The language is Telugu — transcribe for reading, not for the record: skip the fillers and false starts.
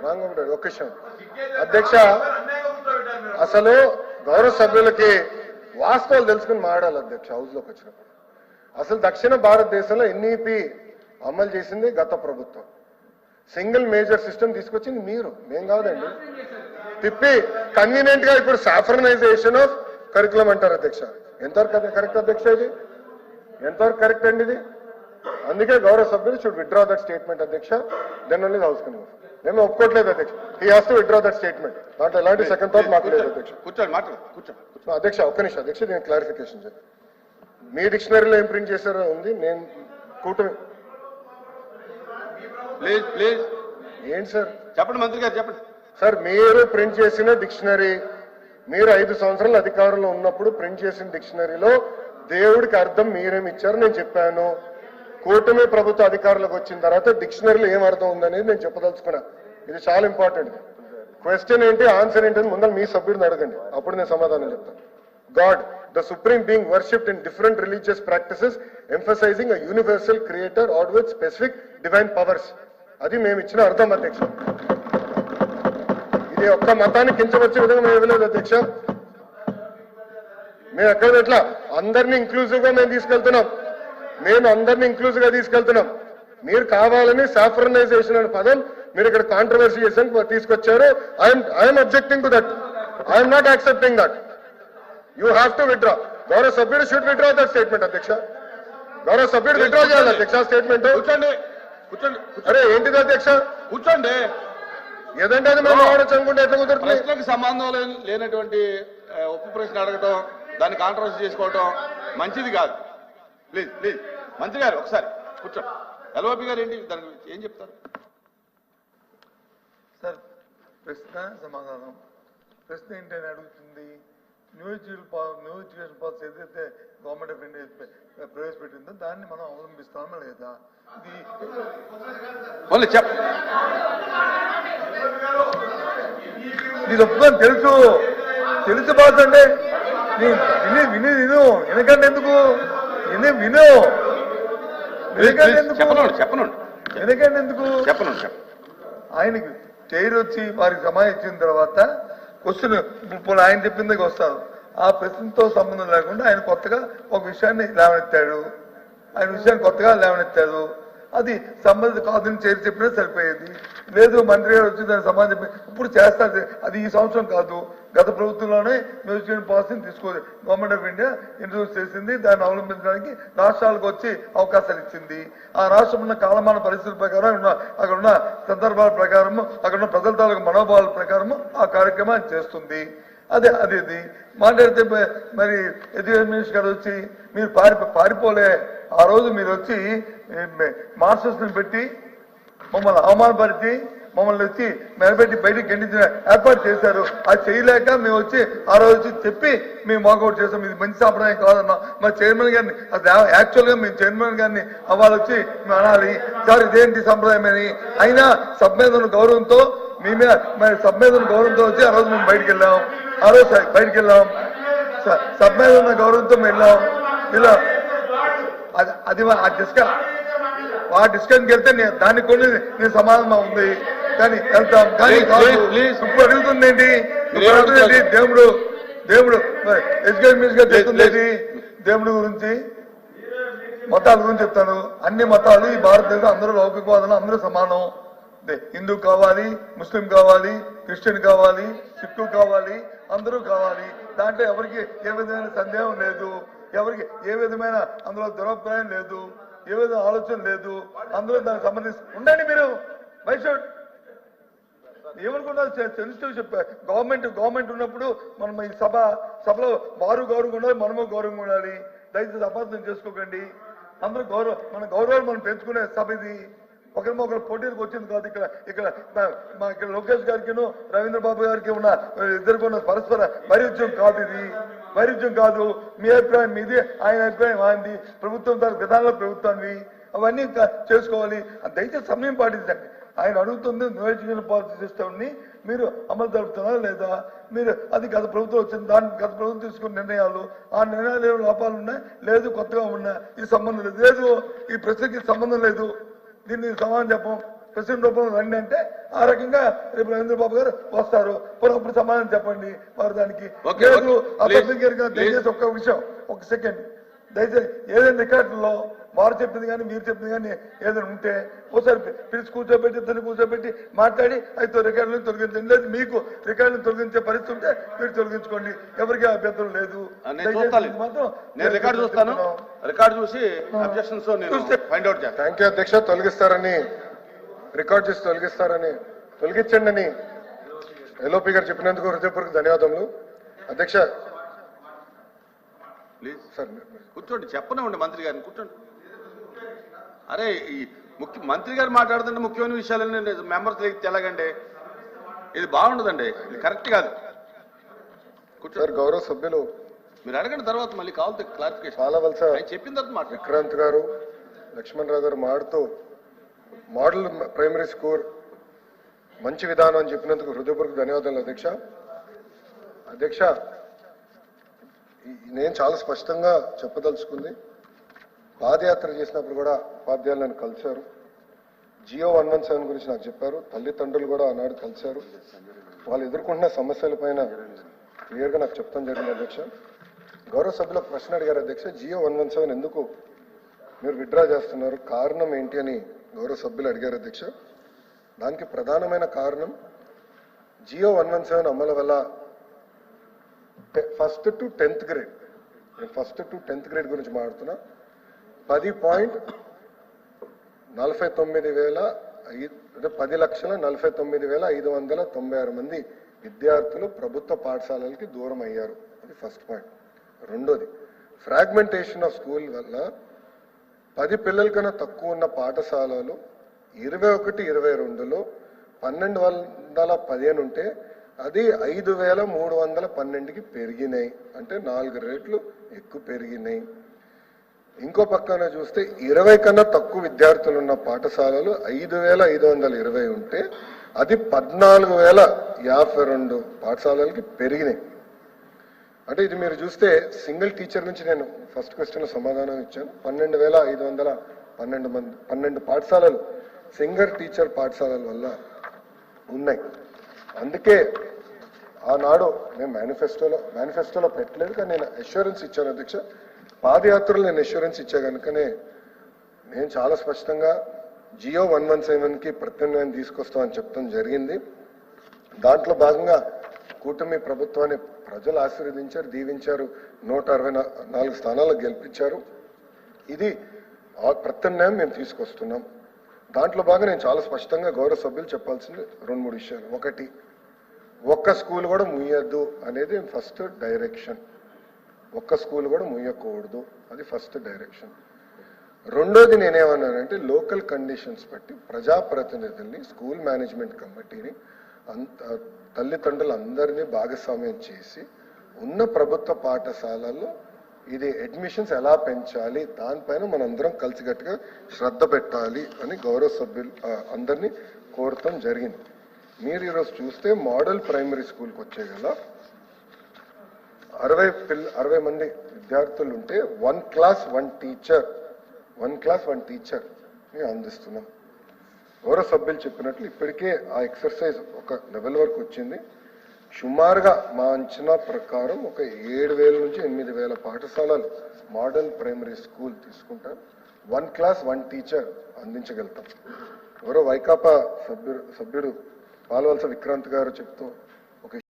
రాంగంరెడ్డి ఒక్క విషయం అధ్యక్ష, అసలు గౌరవ సభ్యులకి వాస్తవాలు తెలుసుకుని మాట్లాడాలి అధ్యక్ష. హౌస్లోకి వచ్చినప్పుడు అసలు దక్షిణ భారతదేశంలో ఎన్ఈపి అమలు చేసింది గత ప్రభుత్వం. సింగిల్ మేజర్ సిస్టమ్ తీసుకొచ్చింది మీరు, మేం కాదండి. తిప్పి కన్వీనియంట్ గా ఇప్పుడు సాఫ్రనైజేషన్ ఆఫ్ కరికులం అంటారు అధ్యక్ష. ఎంతవరకు కరెక్ట్ అధ్యక్ష? ఇది ఎంతవరకు కరెక్ట్ అండి ఇది? అందుకే గౌరవ సభ్యులు షుడ్ విత్డ్రా దట్ స్టేట్మెంట్ అధ్యక్ష. Then only house can move. మేము ఒప్పుకోవట్లేదు అధ్యక్ష. He has to withdraw that statement. దాంట్లో ఎలాంటి సెకండ్ థాట్ మాకు లేదు అధ్యక్ష. కూర్చోండి అధ్యక్ష, ఒక్క నిమిషం అధ్యక్ష, నేను క్లారిఫికేషన్ చేయాలి. మీ డిక్షనరీలో ఏం ప్రింట్ చేశారో ఉంది. నేను కూటమి ఏంటి సార్ చెప్పండి, మంత్రి గారు చెప్పండి సార్. మీరు ప్రింట్ చేసిన డిక్షనరీ, మీరు 5 సంవత్సరాలు అధికారంలో ఉన్నప్పుడు ప్రింట్ చేసిన డిక్షనరీలో దేవుడికి అర్థం మీరేమి ఇచ్చారో నేను చెప్పాను. కూటమి ప్రభుత్వ అధికారులకు వచ్చిన తర్వాత డిక్షనరీలో ఏం అర్థం ఉందనేది నేను చెప్పదలుచుకున్నా. ఇది చాలా ఇంపార్టెంట్. క్వశ్చన్ ఏంటి, ఆన్సర్ ఏంటి అని ముందర మీ సభ్యుడిని అడగండి, అప్పుడు నేను సమాధానం చెప్తాను. God the supreme being worshipped in different religious practices emphasising a universal creator are with specific divine powers. అది మేము ఇచ్చిన అర్థం అధ్యక్ష. ఇది ఒక్క మతాన్ని కించవచ్చే విధంగా మేము ఇవ్వలేదు అధ్యక్ష. మేము ఎక్కడ ఎట్లా అందరినీ ఇంక్లూజివ్ గా మేము తీసుకెళ్తున్నాం. మేము అందరినీ ఇంక్లూజివ్ గా తీసుకెళ్తున్నాం. మీరు కావాలని సాఫ్రనైజేషన్ అనే పదం మీరు ఇక్కడ కాంట్రవర్సీ చేసాను తీసుకొచ్చారు. I'm objecting to that. I'm not accepting that. You have to withdraw. గౌరవ సభ్యుడు షుడ్ విత్డ్రా దట్ స్టేట్మెంట్ అధ్యక్ష. గౌరవ సభ్యుడు విత్డ్రా చేయాలి అధ్యక్ష స్టేట్మెంట్. కూర్చోండి కూర్చోండి. అరే ఏంటిది అధ్యక్ష? కూర్చోండి. ఏదంటే అది మేము అనుకుంటే ఎట్లా కుదురుతుంది? ప్రశ్నకు సంబంధం లేనటువంటి ఒప్పు ప్రశ్న అడగటం, దాన్ని కాంట్రవర్సీ చేసుకోవటం మంచిది కాదు. ప్లీజ్ ప్లీజ్ మంత్రి గారు ఒకసారి కూర్చోండి. ఎల్ఓపి గారు ఏంటి దాని గురించి ఏం చెప్తారు సార్? ప్రశ్న సమాధానం. ప్రశ్న ఏంటని అడుగుతుంది, న్యూ ఎడ్యుకేషన్ పాలసీ ఏదైతే గవర్నమెంట్ ఆఫ్ ఇండియా ప్రవేశపెట్టిందో దాన్ని మనం అవలంబిస్తామా లేదా? ఇది ఒప్పుకొని తెలుసు బాస్ అంటే విని ఎందుకంటే ఎందుకు ఆయనకి చైర్ వచ్చి వారికి సమాధానం ఇచ్చిన తర్వాత క్వశ్చన్ ఇప్పుడు ఆయన చెప్పిన దగ్గర వస్తారు. ఆ ప్రశ్నతో సంబంధం లేకుండా ఆయన కొత్తగా ఒక విషయాన్ని లేవనెత్తాడు. అది సంబంధిత కాదని చైర్ చెప్పినా సరిపోయేది. లేదు మంత్రి గారు వచ్చి దాని సమాధానం చెప్పి ఇప్పుడు చేస్తారు. అది ఈ సంవత్సరం కాదు, గత ప్రభుత్వంలోనే మ్యూజియం పాలసీని తీసుకోవాలి. గవర్నమెంట్ ఆఫ్ ఇండియా ఇంట్రడ్యూస్ చేసింది. దాన్ని అవలంబించడానికి రాష్ట్రాలకు వచ్చి అవకాశాలు ఇచ్చింది. ఆ రాష్ట్రం ఉన్న కాలమాన పరిస్థితుల ప్రకారం అక్కడ ఉన్న సందర్భాల ప్రకారము, అక్కడ ఉన్న ప్రజల తాలూకు మనోభావాల ప్రకారము ఆ కార్యక్రమాన్ని చేస్తుంది. అది మాట్లాడితే మరి ఎడ్యుకేషన్ మినిస్టర్ గారు వచ్చి మీరు పారిపోలే. ఆ రోజు మీరు వచ్చి మాస్టర్స్ ని పెట్టి మమ్మల్ని అవమానపరిచి మమ్మల్ని వచ్చి మెరపెట్టి బయటికి గెండించిన ఏర్పాటు చేశారు. అది చేయలేక మేము వచ్చి ఆ రోజు వచ్చి చెప్పి మేము వాకౌట్ చేసాం. ఇది మంచి సాంప్రదాయం కాదన్నా. మా చైర్మన్ గారిని యాక్చువల్ గా మేము చైర్మన్ గారిని వాళ్ళు వచ్చి మేము అనాలి, సార్ ఇదేంటి సంప్రదాయం అని. అయినా సబ్ మీద ఉన్న గౌరవంతో సబ్ మీద ఉన్న గౌరవంతో వచ్చి ఆ రోజు మేము బయటికి వెళ్ళాం. సబ్ మీద ఉన్న గౌరవంతో మేము వెళ్ళాం. అది ఆ డిస్కషన్కి వెళ్తే దానికి కూడా నేను సమాధానం ఉంది కానీ వెళ్తాం. కానీ ఇప్పుడు అడుగుతుంది ఏంటి? దేవుడు ఎడ్యుకేషన్ మినిస్టర్ చెప్తుంది దేవుడి గురించి, మతాల గురించి చెప్తాను. అన్ని మతాలు ఈ భారతదేశం అందరూ లౌకికవాదులు, అందరూ సమానం. హిందూ కావాలి, ముస్లిం కావాలి, క్రిస్టియన్ కావాలి, సిక్కు కావాలి, అందరూ కావాలి. దాంట్లో ఎవరికి ఏ విధమైన సందేహం లేదు, ఎవరికి ఏ విధమైన అందులో దురభిప్రాయం లేదు, ఏ విధమైన ఆలోచన లేదు. అందులో దానికి సంబంధించి ఉండండి. మీరు వైషుడ్ ఏమనుకున్నారు? సెన్సిటివ్ చెప్పారు. గవర్నమెంట్ ఉన్నప్పుడు మనం ఈ సభలో వారు గౌరవంగా ఉండాలి, మనము గౌరవంగా ఉండాలి. దయచేసి అపార్థం చేసుకోకండి. అందరూ మన గౌరవాలు మనం పెంచుకునే సభ ఇది. ఒకరి పోటీలకు వచ్చింది కాదు. ఇక్కడ లోకేష్ గారికి రవీంద్ర బాబు గారికి ఉన్న ఇద్దరికి ఉన్న పరస్పర వైరుధ్యం కాదు. ఇది వైరుధ్యం కాదు. మీ అభిప్రాయం మీది, ఆయన అభిప్రాయం ఆయనది, ప్రభుత్వం దాని విధానంలో ప్రభుత్వాన్ని అవన్నీ చేసుకోవాలి. దయచేసి సమయం పాటించండి. ఆయన అడుగుతుంది న్యూ ఎడ్యుకేషన్ పాలసీ సిస్టమ్ని మీరు అమలు జరుపుతున్నారా లేదా? మీరు అది గత ప్రభుత్వం వచ్చింది, గత ప్రభుత్వం తీసుకున్న నిర్ణయాలు, ఆ నిర్ణయాలు ఏమైనా లోపాలు ఉన్నాయి, లేదు కొత్తగా ఉన్నాయి, ఇది సంబంధం లేదు. ఈ ప్రశ్నకి సంబంధం లేదు. దీన్ని సమాధానం చెప్పం. ప్రెసిడెంట్ రూపంలో రండి అంటే ఆ రకంగా రేపు రవీంద్ర బాబు గారు వస్తారు. అప్పుడు సమాధానం చెప్పండి వారు దానికి. Okay, లేదు okay. అబద్ధం గారు Please. దయచేసి ఒక్క విషయం, ఒక సెకండ్ దయచేసి ఏదైనా రికార్డుల్లో వారు చెప్పింది కానీ మీరు చెప్పింది కానీ ఏదైనా ఉంటే ఒకసారి పిలిచి కూర్చోబెట్టి ఇద్దరిని కూర్చోబెట్టి మాట్లాడి అయితే రికార్డులను తొలగించండి. లేదు మీకు రికార్డులను తొలగించే పరిస్థితి ఉంటే మీరు తొలగించుకోండి, ఎవరికి అభ్యంతరం లేదు. నేను చూస్తాను, నేను రికార్డు చూస్తాను, రికార్డు చూసి అబ్జెక్షన్స్ నేను ఫైండ్ అవుట్ చేస్తాను. థ్యాంక్ యూ అధ్యక్ష. తొలగిస్తారని రికార్డ్ చేసి తొలగించండి అని ఎల్ఓపి గారు చెప్పినందుకు హృదయపూర్వక ధన్యవాదములు. అధ్యక్ష ప్లీజ్ సార్ కూర్చోండి, చెప్పనివ్వండి మంత్రి గారిని, కూర్చోండి. అరే ఈ మంత్రి గారు మాట్లాడుతుంటే ముఖ్యమైన విషయాలన్నీ మెంబర్స్ తెలగండి, ఇది బాగుండదండి, ఇది కరెక్ట్ కాదు. సార్ కూర్చోండి, గౌరవ సభ్యులు మీరు అడగండి, తర్వాత మళ్ళీ కావాలి క్లారిఫికేషన్. పాలవలస ఆయన చెప్పిన తర్వాత మాట్లాడు. విక్రాంత్ గారు, లక్ష్మణ్ రావు గారు మాడుతూ మోడల్ ప్రైమరీ స్కూల్ మంచి విధానం అని చెప్పినందుకు హృదయపూర్వక ధన్యవాదాలు అధ్యక్ష. అధ్యక్ష నేను చాలా స్పష్టంగా చెప్పదలుచుకుంది, పాదయాత్ర చేసినప్పుడు కూడా ఉపాధ్యాయులు నన్ను కలిశారు. జియో 117 గురించి నాకు చెప్పారు. తల్లిదండ్రులు కూడా ఆనాడు కలిశారు. వాళ్ళు ఎదుర్కొంటున్న సమస్యల పైన క్లియర్గా నాకు చెప్తాం జరిగింది అధ్యక్ష. గౌరవ సభ్యులకు ప్రశ్న అడిగారు అధ్యక్ష, జియో 117 ఎందుకు మీరు విత్డ్రా చేస్తున్నారు, కారణం ఏంటి అని గౌరవ సభ్యులు అడిగారు అధ్యక్ష. దానికి ప్రధానమైన కారణం జియో 117 అమలు వల్ల ఫస్ట్ టు 10th గ్రేడ్, నేను ఫస్ట్ టు 10th గ్రేడ్ గురించి మాట్లాడుతున్నా, 10,49,596 మంది విద్యార్థులు ప్రభుత్వ పాఠశాలలకి దూరం అయ్యారు. అది ఫస్ట్ పాయింట్. రెండోది, ఫ్రాగ్మెంటేషన్ ఆఫ్ స్కూల్ వల్ల 10 పిల్లల కన్నా తక్కువ ఉన్న పాఠశాలలు 21-22లో 1215 ఉంటే అది 5,312కి పెరిగినాయి, అంటే 4 రెట్లు ఎక్కువ పెరిగినాయి. ఇంకో పక్కన చూస్తే 20 కన్నా తక్కువ విద్యార్థులు ఉన్న పాఠశాలలు 5,520 ఉంటే అది 14,052 పాఠశాలలకి పెరిగినాయి. అంటే ఇది మీరు చూస్తే సింగిల్ టీచర్ నుంచి నేను ఫస్ట్ క్వశ్చన్ సమాధానం ఇచ్చాను. 12,512 పాఠశాలలు సింగిల్ టీచర్ పాఠశాలల వల్ల ఉన్నాయి. అందుకే ఆనాడు మేము మేనిఫెస్టోలో పెట్టలేదు, కానీ నేను అష్యూరెన్స్ ఇచ్చాను అధ్యక్ష. పాదయాత్రలో నేను అష్యూరెన్స్ ఇచ్చా కనుకనే నేను చాలా స్పష్టంగా జియో 117కి ప్రత్యామ్నాయం తీసుకొస్తామని చెప్తాం జరిగింది. దాంట్లో భాగంగా కూటమి ప్రభుత్వాన్ని ప్రజలు ఆశీర్వదించారు, దీవించారు, 164 స్థానాలకు గెలిపించారు. ఇది ప్రత్యామ్నాయం మేము తీసుకొస్తున్నాం. దాంట్లో భాగంగా నేను చాలా స్పష్టంగా గౌరవ సభ్యులు చెప్పాల్సింది 2-3 విషయాలు. ఒకటి, ఒక్క స్కూల్ కూడా ముయ్యద్దు అనేది ఫస్ట్ డైరెక్షన్. ఒక్క స్కూల్ కూడా ముయ్యకూడదు, అది ఫస్ట్ డైరెక్షన్. రెండోది నేనేమన్నానంటే లోకల్ కండిషన్స్ బట్టి ప్రజాప్రతినిధుల్ని, స్కూల్ మేనేజ్మెంట్ కమిటీని, తల్లిదండ్రులందరినీ భాగస్వామ్యం చేసి ఉన్న ప్రభుత్వ పాఠశాలల్లో ఇది అడ్మిషన్స్ ఎలా పెంచాలి దానిపైన మనందరం కలిసికట్టుగా శ్రద్ధ పెట్టాలి అని గౌరవ సభ్యులు అందరినీ కోరటం జరిగింది. మీరు ఈరోజు చూస్తే మోడల్ ప్రైమరీ స్కూల్కి వచ్చే గల 60 మంది విద్యార్థులు ఉంటే 1 క్లాస్ 1 టీచర్ అందిస్తున్నాం. గౌరవ సభ్యులు చెప్పినట్లు ఇప్పటికే ఆ ఎక్సర్సైజ్ ఒక లెవెల్ వరకు వచ్చింది. సుమారుగా మా అంచనా ప్రకారం ఒక 7,000 నుంచి 8,000 పాఠశాలలు మోడల్ ప్రైమరీ స్కూల్ తీసుకుంటారు. 1 క్లాస్ 1 టీచర్ అందించగలుగుతాం. గౌరవ వైకాపా సభ్యుడు పాలవలస విక్రాంత్ గారు చెప్తూ